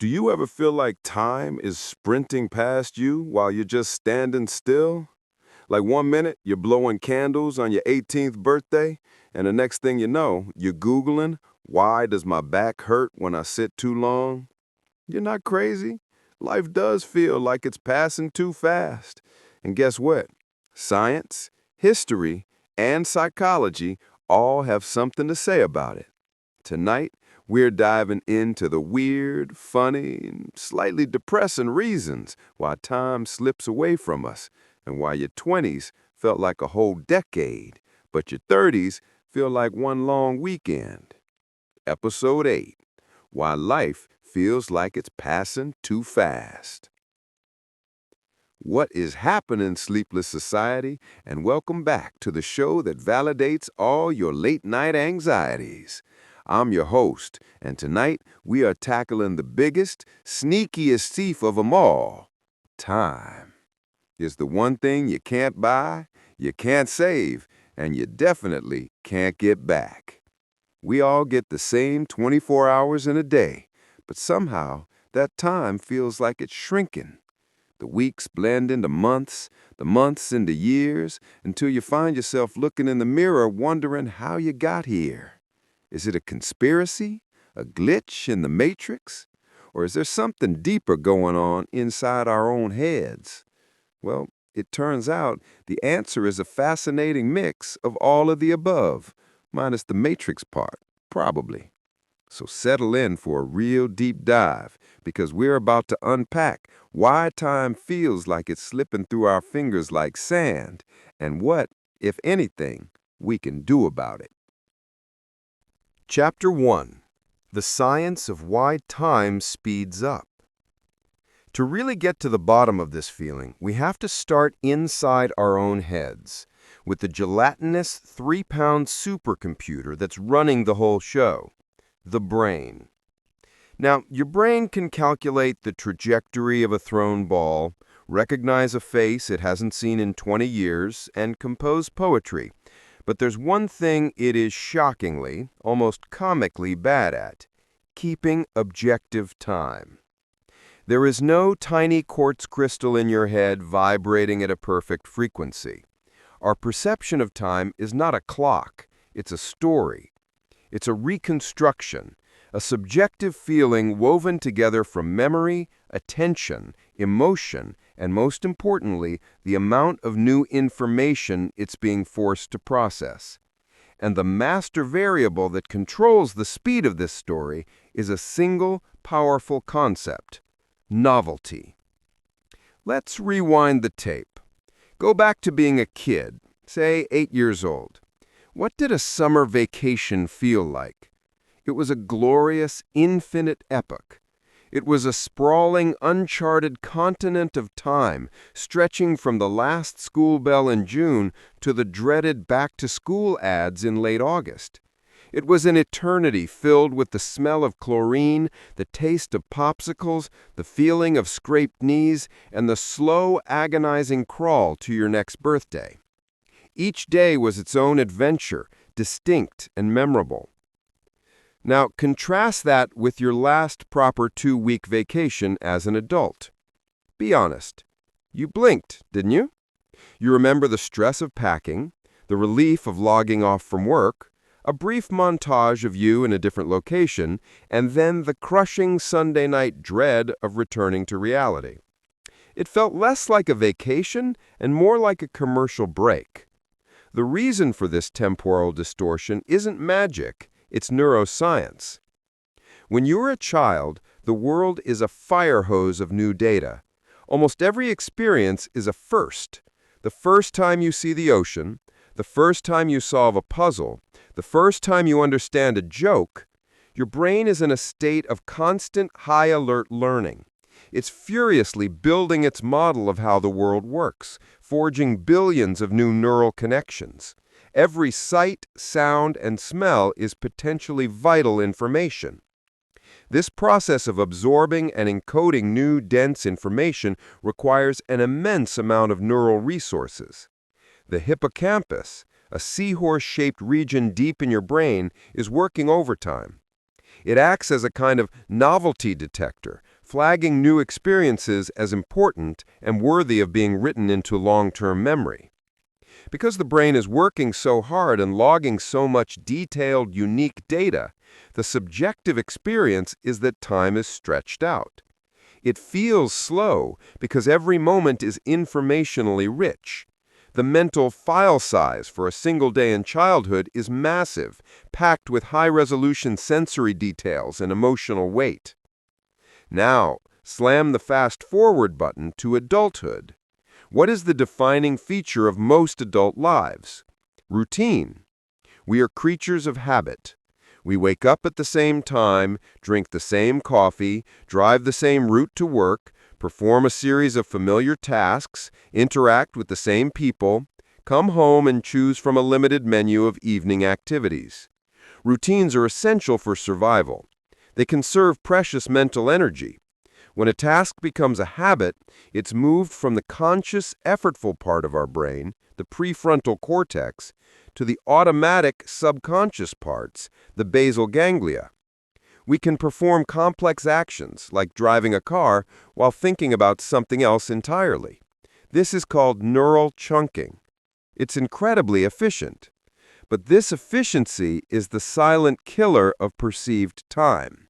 Do you ever feel like time is sprinting past you while you're just standing still? Like one minute you're blowing candles on your 18th birthday, and the next thing you know, you're Googling, why does my back hurt when I sit too long? You're not crazy. Life does feel like it's passing too fast. And guess what? Science, history, and psychology all have something to say about it. Tonight, we're diving into the weird, funny, and slightly depressing reasons why time slips away from us and why your 20s felt like a whole decade, but your 30s feel like one long weekend. Episode 8: Why Life Feels Like It's Passing Too Fast. What is happening, Sleepless Society? And welcome back to the show that validates all your late-night anxieties. I'm your host, and tonight we are tackling the biggest, sneakiest thief of them all: time. It's the one thing you can't buy, you can't save, and you definitely can't get back. We all get the same 24 hours in a day, but somehow that time feels like it's shrinking. The weeks blend into months, the months into years, until you find yourself looking in the mirror wondering how you got here. Is it a conspiracy? A glitch in the matrix? Or is there something deeper going on inside our own heads? Well, it turns out the answer is a fascinating mix of all of the above, minus the matrix part, probably. So settle in for a real deep dive, because we're about to unpack why time feels like it's slipping through our fingers like sand, and what, if anything, we can do about it. Chapter 1: The Science of Why Time Speeds Up. To really get to the bottom of this feeling, we have to start inside our own heads, with the gelatinous 3-pound supercomputer that's running the whole show: the brain. Now, your brain can calculate the trajectory of a thrown ball, recognize a face it hasn't seen in 20 years, and compose poetry. But there's one thing it is shockingly, almost comically bad at: keeping objective time. There is no tiny quartz crystal in your head vibrating at a perfect frequency. Our perception of time is not a clock, it's a story. It's a reconstruction, a subjective feeling woven together from memory, attention, emotion, and most importantly, the amount of new information it's being forced to process. And the master variable that controls the speed of this story is a single, powerful concept: novelty. Let's rewind the tape. Go back to being a kid, say 8 years old. What did a summer vacation feel like? It was a glorious, infinite epoch. It was a sprawling, uncharted continent of time, stretching from the last school bell in June to the dreaded back-to-school ads in late August. It was an eternity filled with the smell of chlorine, the taste of popsicles, the feeling of scraped knees, and the slow, agonizing crawl to your next birthday. Each day was its own adventure, distinct and memorable. Now, contrast that with your last proper 2-week vacation as an adult. Be honest. You blinked, didn't you? You remember the stress of packing, the relief of logging off from work, a brief montage of you in a different location, and then the crushing Sunday night dread of returning to reality. It felt less like a vacation and more like a commercial break. The reason for this temporal distortion isn't magic, it's neuroscience. When you're a child, the world is a fire hose of new data. Almost every experience is a first. The first time you see the ocean, the first time you solve a puzzle, the first time you understand a joke. Your brain is in a state of constant high-alert learning. It's furiously building its model of how the world works, forging billions of new neural connections. Every sight, sound, and smell is potentially vital information. This process of absorbing and encoding new, dense information requires an immense amount of neural resources. The hippocampus, a seahorse-shaped region deep in your brain, is working overtime. It acts as a kind of novelty detector, flagging new experiences as important and worthy of being written into long-term memory. Because the brain is working so hard and logging so much detailed, unique data, the subjective experience is that time is stretched out. It feels slow because every moment is informationally rich. The mental file size for a single day in childhood is massive, packed with high-resolution sensory details and emotional weight. Now, slam the fast-forward button to adulthood. What is the defining feature of most adult lives? Routine. We are creatures of habit. We wake up at the same time, drink the same coffee, drive the same route to work, perform a series of familiar tasks, interact with the same people, come home and choose from a limited menu of evening activities. Routines are essential for survival. They conserve precious mental energy. When a task becomes a habit, it's moved from the conscious, effortful part of our brain, the prefrontal cortex, to the automatic, subconscious parts, the basal ganglia. We can perform complex actions, like driving a car, while thinking about something else entirely. This is called neural chunking. It's incredibly efficient. But this efficiency is the silent killer of perceived time.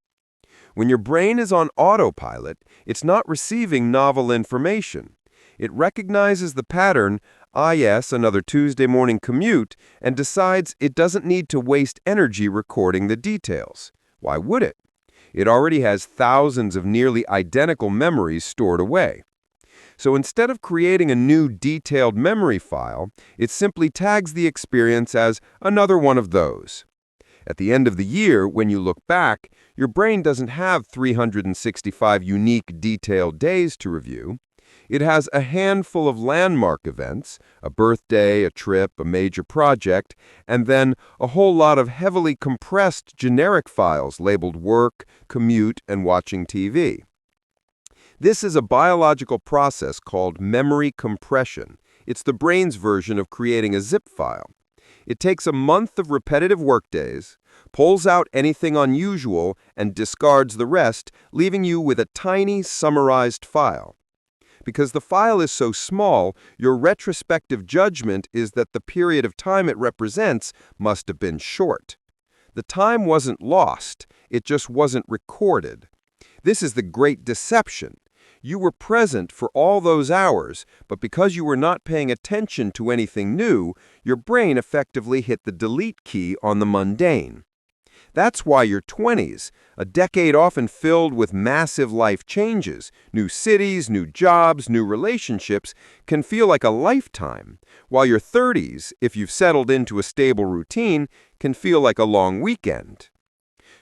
When your brain is on autopilot, it's not receiving novel information. It recognizes the pattern, yes, another Tuesday morning commute, and decides it doesn't need to waste energy recording the details. Why would it? It already has thousands of nearly identical memories stored away. So instead of creating a new detailed memory file, it simply tags the experience as another one of those. At the end of the year, when you look back, your brain doesn't have 365 unique detailed days to review. It has a handful of landmark events, a birthday, a trip, a major project, and then a whole lot of heavily compressed generic files labeled work, commute, and watching TV. This is a biological process called memory compression. It's the brain's version of creating a zip file. It takes a month of repetitive workdays, pulls out anything unusual, and discards the rest, leaving you with a tiny, summarized file. Because the file is so small, your retrospective judgment is that the period of time it represents must have been short. The time wasn't lost, it just wasn't recorded. This is the great deception. You were present for all those hours, but because you were not paying attention to anything new, your brain effectively hit the delete key on the mundane. That's why your 20s, a decade often filled with massive life changes, new cities, new jobs, new relationships, can feel like a lifetime, while your 30s, if you've settled into a stable routine, can feel like a long weekend.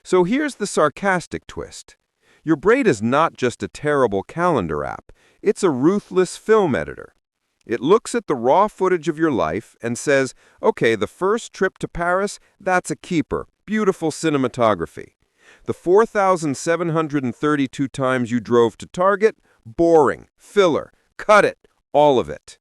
So here's the sarcastic twist. Your brain is not just a terrible calendar app, it's a ruthless film editor. It looks at the raw footage of your life and says, okay, the first trip to Paris, that's a keeper, beautiful cinematography. The 4,732 times you drove to Target, boring, filler, cut it, all of it.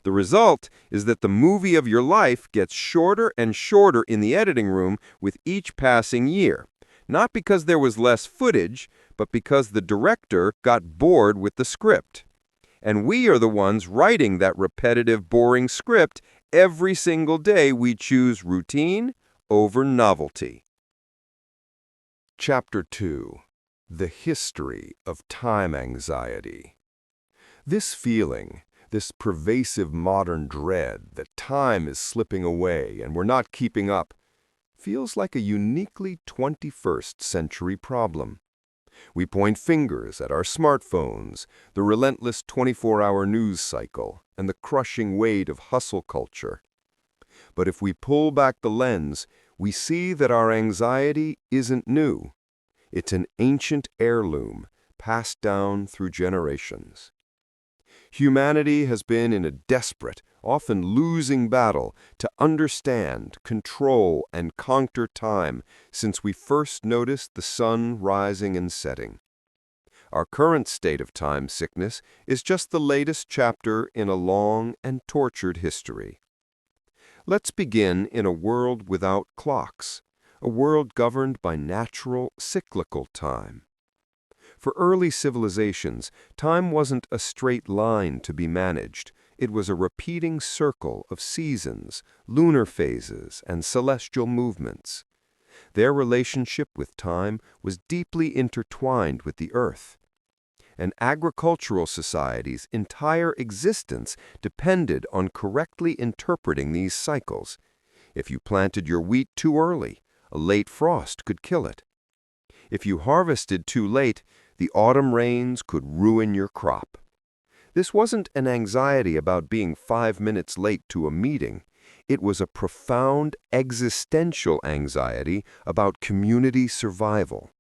The result is that the movie of your life gets shorter and shorter in the editing room with each passing year. Not because there was less footage, but because the director got bored with the script. And we are the ones writing that repetitive, boring script every single day we choose routine over novelty. Chapter 2. The History of Time Anxiety. This feeling, this pervasive modern dread that time is slipping away and we're not keeping up, feels like a uniquely 21st century problem. We point fingers at our smartphones, the relentless 24-hour news cycle, and the crushing weight of hustle culture. But if we pull back the lens, we see that our anxiety isn't new. It's an ancient heirloom passed down through generations. Humanity has been in a desperate, often losing battle to understand, control, and conquer time since we first noticed the sun rising and setting. Our current state of time sickness is just the latest chapter in a long and tortured history. Let's begin in a world without clocks, a world governed by natural, cyclical time. For early civilizations, time wasn't a straight line to be managed. It was a repeating circle of seasons, lunar phases, and celestial movements. Their relationship with time was deeply intertwined with the earth. An agricultural society's entire existence depended on correctly interpreting these cycles. If you planted your wheat too early, a late frost could kill it. If you harvested too late, the autumn rains could ruin your crop. This wasn't an anxiety about being 5 minutes late to a meeting. It was a profound existential anxiety about community survival.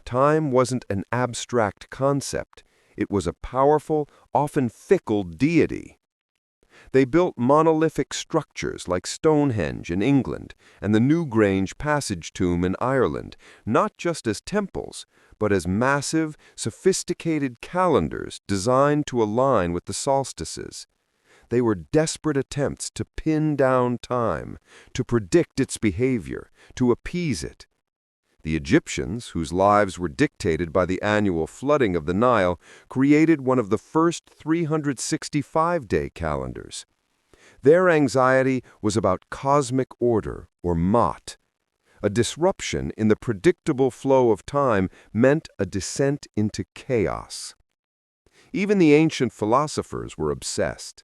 Time wasn't an abstract concept. It was a powerful, often fickle deity. They built monolithic structures like Stonehenge in England and the Newgrange Passage Tomb in Ireland, not just as temples, but as massive, sophisticated calendars designed to align with the solstices. They were desperate attempts to pin down time, to predict its behavior, to appease it. The Egyptians, whose lives were dictated by the annual flooding of the Nile, created one of the first 365-day calendars. Their anxiety was about cosmic order, or Ma'at. A disruption in the predictable flow of time meant a descent into chaos. Even the ancient philosophers were obsessed.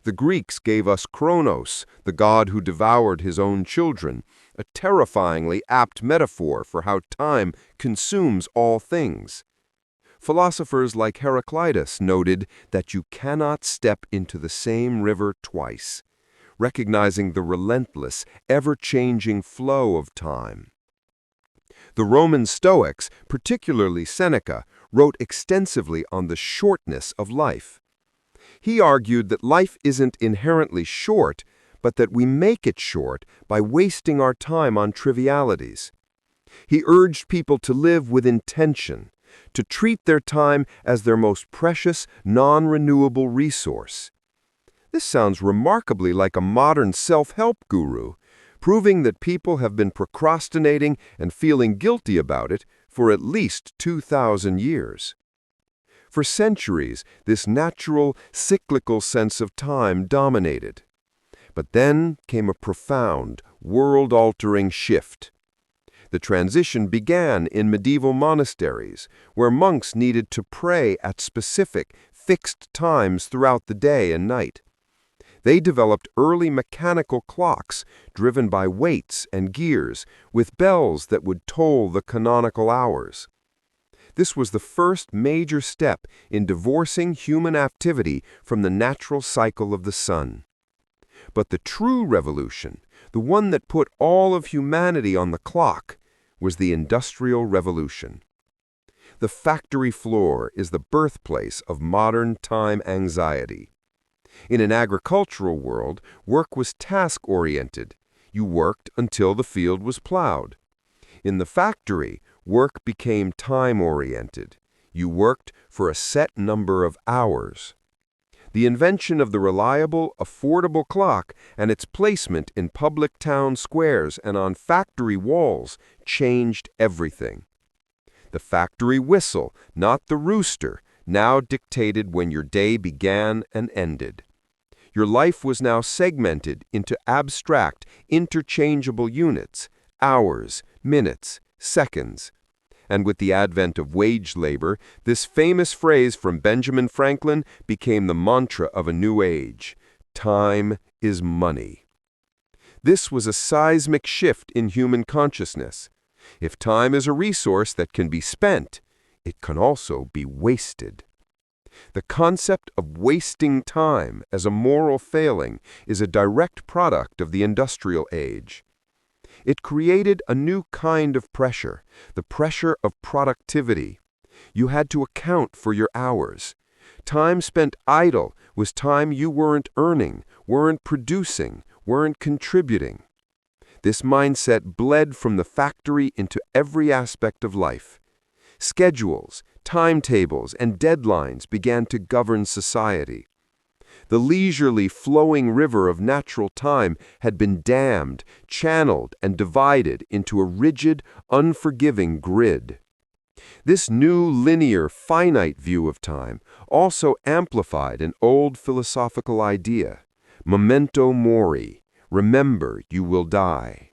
The Greeks gave us Kronos, the god who devoured his own children, a terrifyingly apt metaphor for how time consumes all things. Philosophers like Heraclitus noted that you cannot step into the same river twice, recognizing the relentless, ever-changing flow of time. The Roman Stoics, particularly Seneca, wrote extensively on the shortness of life. He argued that life isn't inherently short, but that we make it short by wasting our time on trivialities. He urged people to live with intention, to treat their time as their most precious, non-renewable resource. This sounds remarkably like a modern self-help guru, proving that people have been procrastinating and feeling guilty about it for at least 2,000 years. For centuries, this natural, cyclical sense of time dominated. But then came a profound, world-altering shift. The transition began in medieval monasteries, where monks needed to pray at specific, fixed times throughout the day and night. They developed early mechanical clocks driven by weights and gears, with bells that would toll the canonical hours. This was the first major step in divorcing human activity from the natural cycle of the sun. But the true revolution, the one that put all of humanity on the clock, was the Industrial Revolution. The factory floor is the birthplace of modern time anxiety. In an agricultural world, work was task-oriented. You worked until the field was plowed. In the factory, work became time-oriented. You worked for a set number of hours. The invention of the reliable, affordable clock and its placement in public town squares and on factory walls changed everything. The factory whistle, not the rooster, now dictated when your day began and ended. Your life was now segmented into abstract, interchangeable units, hours, minutes, seconds. And with the advent of wage labor, this famous phrase from Benjamin Franklin became the mantra of a new age: time is money. This was a seismic shift in human consciousness. If time is a resource that can be spent, it can also be wasted. The concept of wasting time as a moral failing is a direct product of the industrial age. It created a new kind of pressure, the pressure of productivity. You had to account for your hours. Time spent idle was time you weren't earning, weren't producing, weren't contributing. This mindset bled from the factory into every aspect of life. Schedules, timetables, and deadlines began to govern society. The leisurely flowing river of natural time had been dammed, channeled, and divided into a rigid, unforgiving grid. This new linear, finite view of time also amplified an old philosophical idea, memento mori, remember you will die.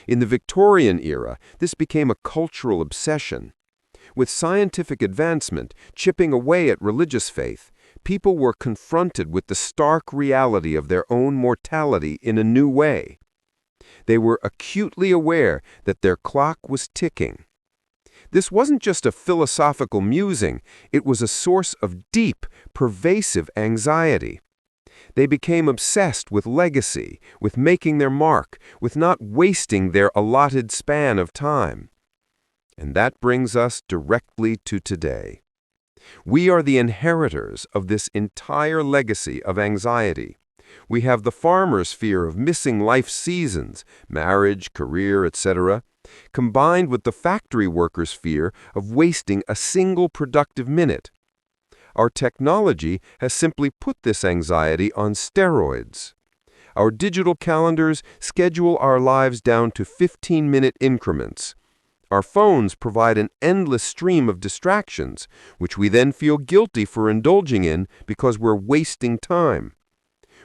In the Victorian era, this became a cultural obsession. With scientific advancement chipping away at religious faith, people were confronted with the stark reality of their own mortality in a new way. They were acutely aware that their clock was ticking. This wasn't just a philosophical musing, it was a source of deep, pervasive anxiety. They became obsessed with legacy, with making their mark, with not wasting their allotted span of time. And that brings us directly to today. We are the inheritors of this entire legacy of anxiety. We have the farmer's fear of missing life seasons, marriage, career, etc., combined with the factory worker's fear of wasting a single productive minute. Our technology has simply put this anxiety on steroids. Our digital calendars schedule our lives down to 15-minute increments. Our phones provide an endless stream of distractions, which we then feel guilty for indulging in because we're wasting time.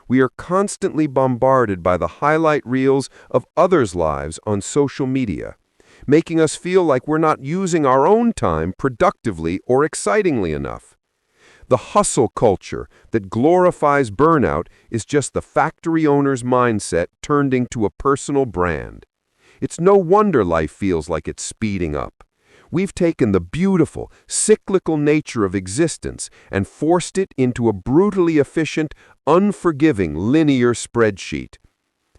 We are constantly bombarded by the highlight reels of others' lives on social media, making us feel like we're not using our own time productively or excitingly enough. The hustle culture that glorifies burnout is just the factory owner's mindset turned into a personal brand. It's no wonder life feels like it's speeding up. We've taken the beautiful, cyclical nature of existence and forced it into a brutally efficient, unforgiving linear spreadsheet.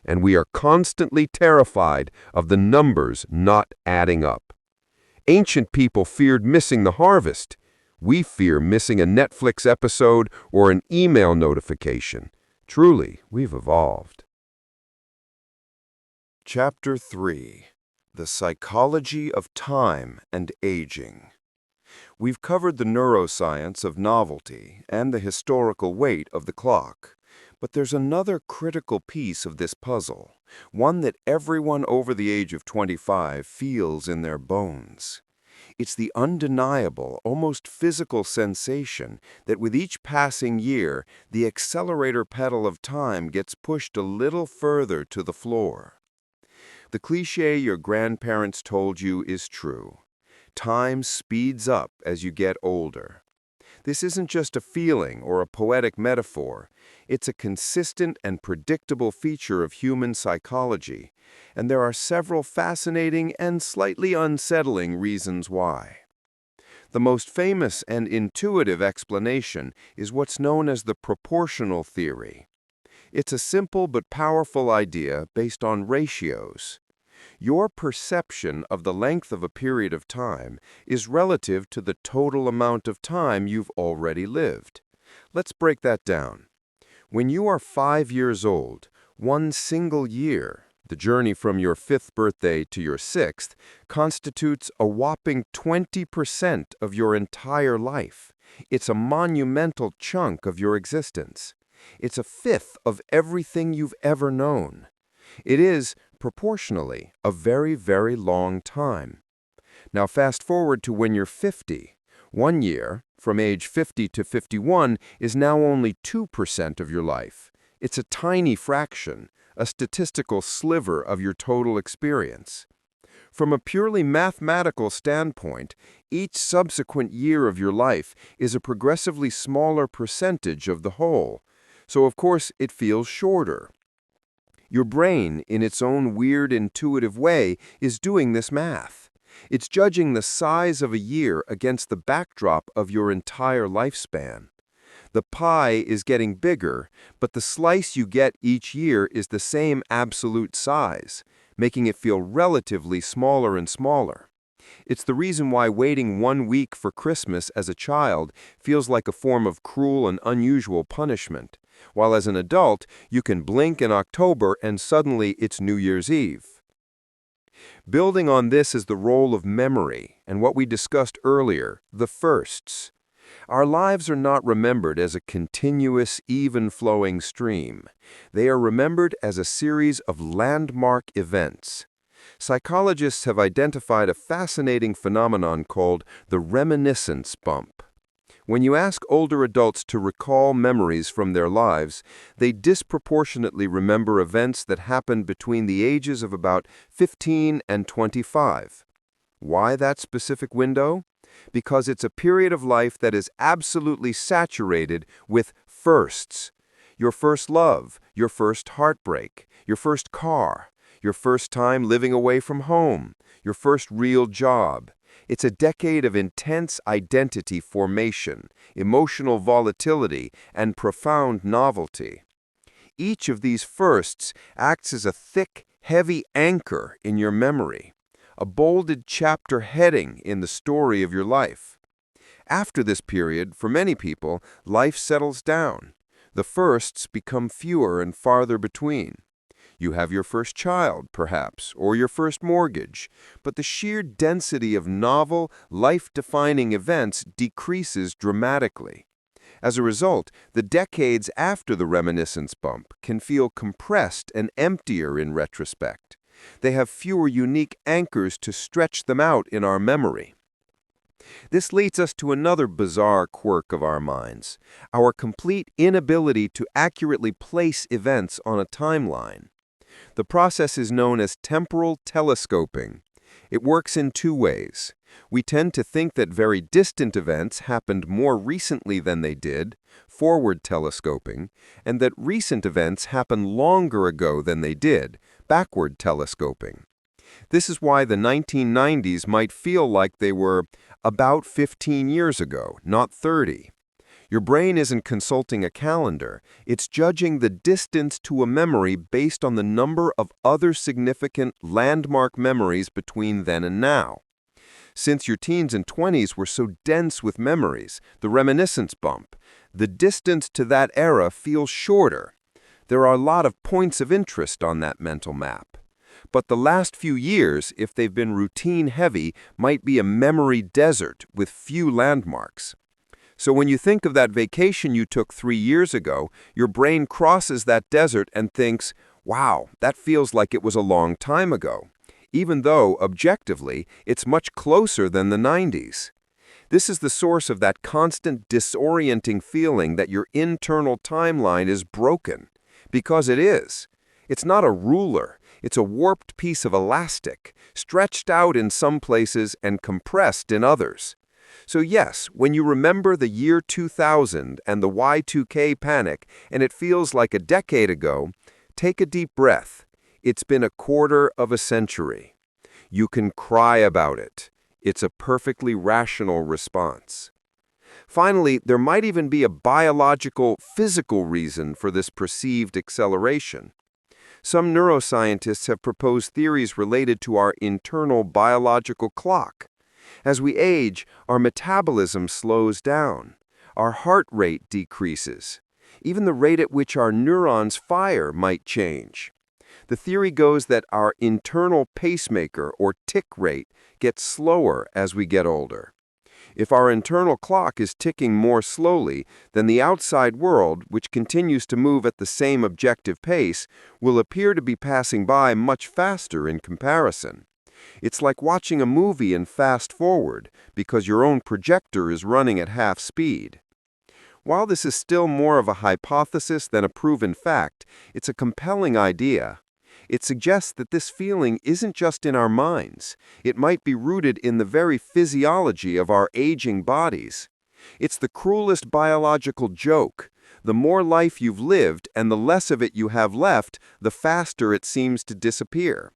And we are constantly terrified of the numbers not adding up. Ancient people feared missing the harvest. We fear missing a Netflix episode or an email notification. Truly, we've evolved. Chapter 3: The Psychology of Time and Aging. We've covered the neuroscience of novelty and the historical weight of the clock. But there's another critical piece of this puzzle, one that everyone over the age of 25 feels in their bones. It's the undeniable, almost physical sensation that with each passing year, the accelerator pedal of time gets pushed a little further to the floor. The cliché your grandparents told you is true. Time speeds up as you get older. This isn't just a feeling or a poetic metaphor. It's a consistent and predictable feature of human psychology, and there are several fascinating and slightly unsettling reasons why. The most famous and intuitive explanation is what's known as the proportional theory. It's a simple but powerful idea based on ratios. Your perception of the length of a period of time is relative to the total amount of time you've already lived. Let's break that down. When you are 5 years old, one single year, the journey from your 5th birthday to your 6th, constitutes a whopping 20% of your entire life. It's a monumental chunk of your existence. It's a fifth of everything you've ever known. It is, proportionally, a very, very long time. Now fast forward to when you're 50. 1 year, from age 50 to 51, is now only 2% of your life. It's a tiny fraction, a statistical sliver of your total experience. From a purely mathematical standpoint, each subsequent year of your life is a progressively smaller percentage of the whole. So of course it feels shorter. Your brain, in its own weird intuitive way, is doing this math. It's judging the size of a year against the backdrop of your entire lifespan. The pie is getting bigger, but the slice you get each year is the same absolute size, making it feel relatively smaller and smaller. It's the reason why waiting 1 week for Christmas as a child feels like a form of cruel and unusual punishment, while as an adult, you can blink in October and suddenly it's New Year's Eve. Building on this is the role of memory and what we discussed earlier, the firsts. Our lives are not remembered as a continuous, even-flowing stream. They are remembered as a series of landmark events. Psychologists have identified a fascinating phenomenon called the reminiscence bump. When you ask older adults to recall memories from their lives, they disproportionately remember events that happened between the ages of about 15 and 25. Why that specific window? Because it's a period of life that is absolutely saturated with firsts. Your first love, your first heartbreak, your first car, your first time living away from home, your first real job. It's a decade of intense identity formation, emotional volatility, and profound novelty. Each of these firsts acts as a thick, heavy anchor in your memory, a bolded chapter heading in the story of your life. After this period, for many people, life settles down. The firsts become fewer and farther between. You have your first child, perhaps, or your first mortgage, but the sheer density of novel, life-defining events decreases dramatically. As a result, the decades after the reminiscence bump can feel compressed and emptier in retrospect. They have fewer unique anchors to stretch them out in our memory. This leads us to another bizarre quirk of our minds, our complete inability to accurately place events on a timeline. The process is known as temporal telescoping. It works in two ways. We tend to think that very distant events happened more recently than they did, forward telescoping, and that recent events happened longer ago than they did, backward telescoping. This is why the 1990s might feel like they were about 15 years ago, not 30. Your brain isn't consulting a calendar. It's judging the distance to a memory based on the number of other significant landmark memories between then and now. Since your teens and 20s were so dense with memories, the reminiscence bump, the distance to that era feels shorter. There are a lot of points of interest on that mental map. But the last few years, if they've been routine-heavy, might be a memory desert with few landmarks. So when you think of that vacation you took 3 years ago, your brain crosses that desert and thinks, wow, that feels like it was a long time ago, even though, objectively, it's much closer than the 90s. This is the source of that constant disorienting feeling that your internal timeline is broken. Because it is. It's not a ruler. It's a warped piece of elastic, stretched out in some places and compressed in others. So yes, when you remember the year 2000 and the Y2K panic, and it feels like a decade ago, take a deep breath. It's been a quarter of a century. You can cry about it. It's a perfectly rational response. Finally, there might even be a biological, physical reason for this perceived acceleration. Some neuroscientists have proposed theories related to our internal biological clock. As we age, our metabolism slows down. Our heart rate decreases. Even the rate at which our neurons fire might change. The theory goes that our internal pacemaker or tick rate gets slower as we get older. If our internal clock is ticking more slowly, then the outside world, which continues to move at the same objective pace, will appear to be passing by much faster in comparison. It's like watching a movie in fast forward, because your own projector is running at half speed. While this is still more of a hypothesis than a proven fact, it's a compelling idea. It suggests that this feeling isn't just in our minds. It might be rooted in the very physiology of our aging bodies. It's the cruelest biological joke. The more life you've lived and the less of it you have left, the faster it seems to disappear.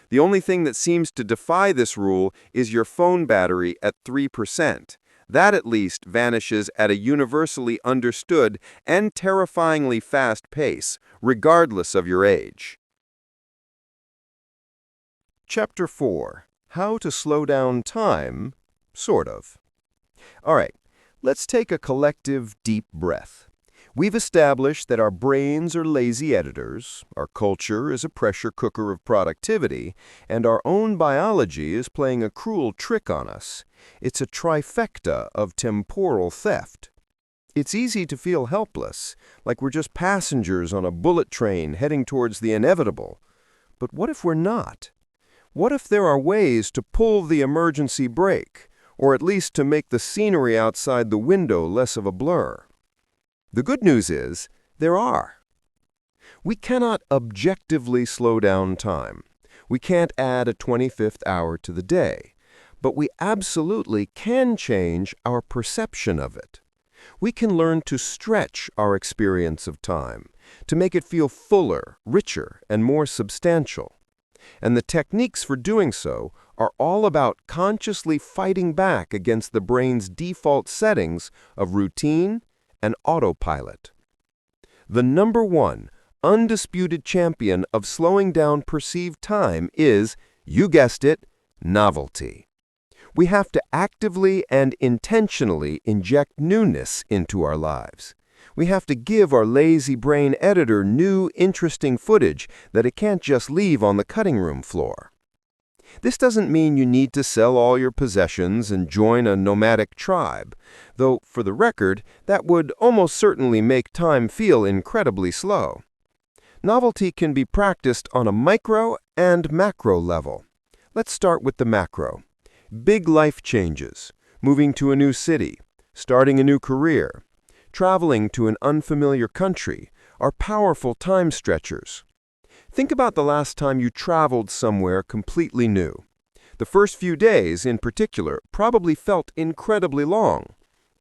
The only thing that seems to defy this rule is your phone battery at 3%. That at least vanishes at a universally understood and terrifyingly fast pace, regardless of your age. Chapter 4. How to Slow Down Time, sort of. All right, let's take a collective deep breath. We've established that our brains are lazy editors, our culture is a pressure cooker of productivity, and our own biology is playing a cruel trick on us. It's a trifecta of temporal theft. It's easy to feel helpless, like we're just passengers on a bullet train heading towards the inevitable. But what if we're not? What if there are ways to pull the emergency brake, or at least to make the scenery outside the window less of a blur? The good news is, there are. We cannot objectively slow down time. We can't add a 25th hour to the day. But we absolutely can change our perception of it. We can learn to stretch our experience of time, to make it feel fuller, richer, and more substantial. And the techniques for doing so are all about consciously fighting back against the brain's default settings of routine and autopilot. The number one, undisputed champion of slowing down perceived time is, you guessed it, novelty. We have to actively and intentionally inject newness into our lives. We have to give our lazy brain editor new, interesting footage that it can't just leave on the cutting room floor. This doesn't mean you need to sell all your possessions and join a nomadic tribe, though, for the record, that would almost certainly make time feel incredibly slow. Novelty can be practiced on a micro and macro level. Let's start with the macro. Big life changes, moving to a new city, starting a new career, traveling to an unfamiliar country, are powerful time stretchers. Think about the last time you traveled somewhere completely new. The first few days, in particular, probably felt incredibly long.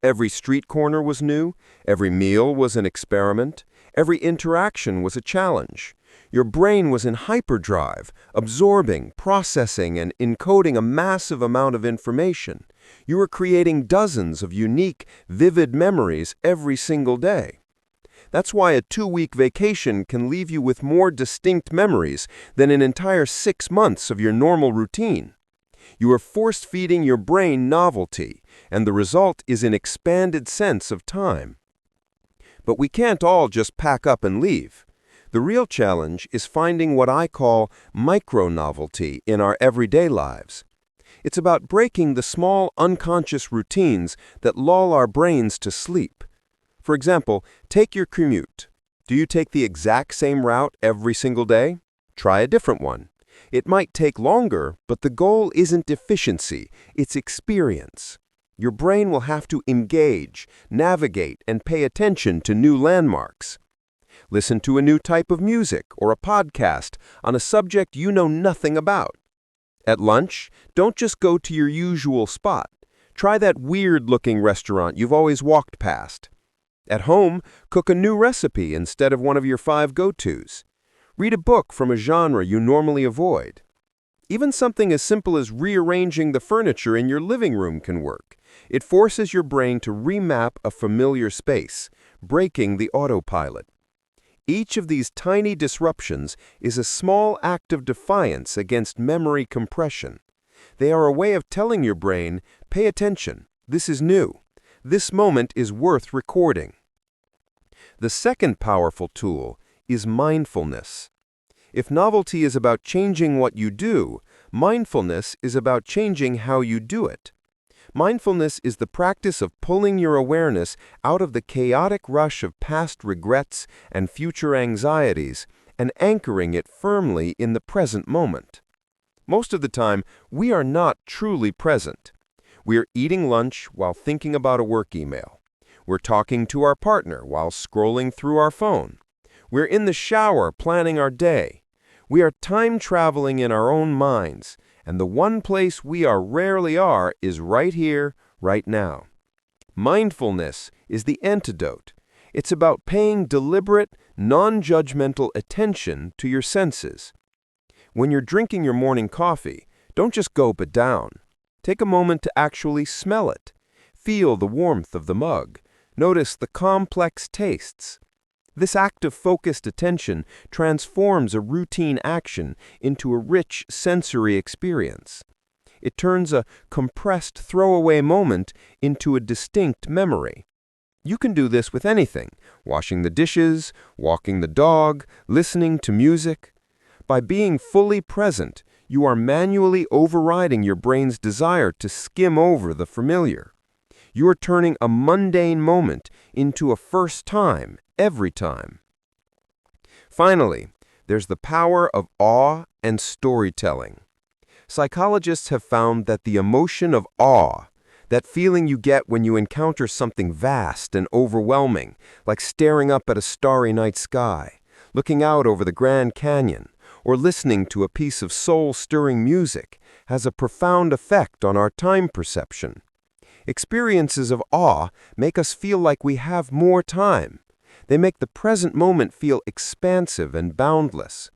Every street corner was new, every meal was an experiment, every interaction was a challenge. Your brain was in hyperdrive, absorbing, processing, and encoding a massive amount of information. You were creating dozens of unique, vivid memories every single day. That's why a 2-week vacation can leave you with more distinct memories than an entire 6 months of your normal routine. You are force-feeding your brain novelty, and the result is an expanded sense of time. But we can't all just pack up and leave. The real challenge is finding what I call micro-novelty in our everyday lives. It's about breaking the small, unconscious routines that lull our brains to sleep. For example, take your commute. Do you take the exact same route every single day? Try a different one. It might take longer, but the goal isn't efficiency, it's experience. Your brain will have to engage, navigate, and pay attention to new landmarks. Listen to a new type of music or a podcast on a subject you know nothing about. At lunch, don't just go to your usual spot. Try that weird-looking restaurant you've always walked past. At home, cook a new recipe instead of one of your 5 go-tos. Read a book from a genre you normally avoid. Even something as simple as rearranging the furniture in your living room can work. It forces your brain to remap a familiar space, breaking the autopilot. Each of these tiny disruptions is a small act of defiance against memory compression. They are a way of telling your brain, pay attention, this is new. This moment is worth recording. The second powerful tool is mindfulness. If novelty is about changing what you do, mindfulness is about changing how you do it. Mindfulness is the practice of pulling your awareness out of the chaotic rush of past regrets and future anxieties and anchoring it firmly in the present moment. Most of the time, we are not truly present. We are eating lunch while thinking about a work email. We're talking to our partner while scrolling through our phone. We're in the shower planning our day. We are time traveling in our own minds, and the one place we rarely are is right here, right now. Mindfulness is the antidote. It's about paying deliberate, non-judgmental attention to your senses. When you're drinking your morning coffee, don't just gulp it down. Take a moment to actually smell it. Feel the warmth of the mug. Notice the complex tastes. This act of focused attention transforms a routine action into a rich sensory experience. It turns a compressed throwaway moment into a distinct memory. You can do this with anything: washing the dishes, walking the dog, listening to music. By being fully present, you are manually overriding your brain's desire to skim over the familiar. You are turning a mundane moment into a first time every time. Finally, there's the power of awe and storytelling. Psychologists have found that the emotion of awe, that feeling you get when you encounter something vast and overwhelming, like staring up at a starry night sky, looking out over the Grand Canyon, or listening to a piece of soul-stirring music, has a profound effect on our time perception. Experiences of awe make us feel like we have more time. They make the present moment feel expansive and boundless.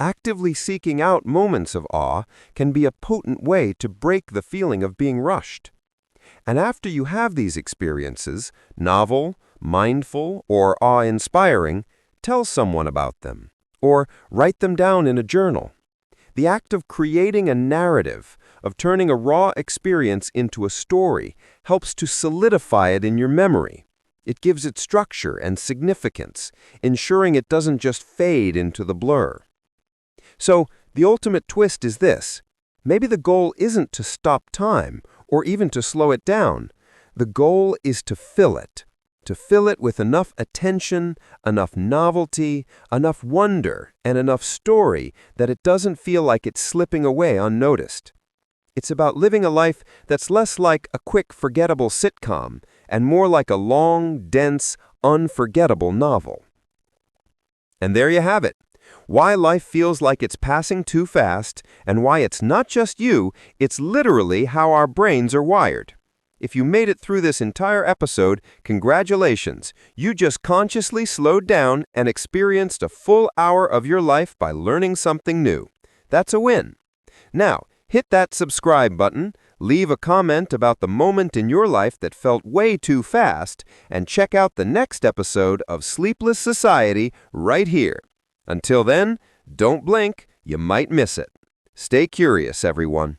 Actively seeking out moments of awe can be a potent way to break the feeling of being rushed. And after you have these experiences, novel, mindful, or awe-inspiring, tell someone about them, or write them down in a journal. The act of creating a narrative, of turning a raw experience into a story, helps to solidify it in your memory. It gives it structure and significance, ensuring it doesn't just fade into the blur. So, the ultimate twist is this: maybe the goal isn't to stop time, or even to slow it down. The goal is to fill it with enough attention, enough novelty, enough wonder, and enough story that it doesn't feel like it's slipping away unnoticed. It's about living a life that's less like a quick, forgettable sitcom and more like a long, dense, unforgettable novel. And there you have it. Why life feels like it's passing too fast, and why it's not just you, it's literally how our brains are wired. If you made it through this entire episode, congratulations. You just consciously slowed down and experienced a full hour of your life by learning something new. That's a win. Now, hit that subscribe button, leave a comment about the moment in your life that felt way too fast, and check out the next episode of Sleepless Society right here. Until then, don't blink, you might miss it. Stay curious, everyone.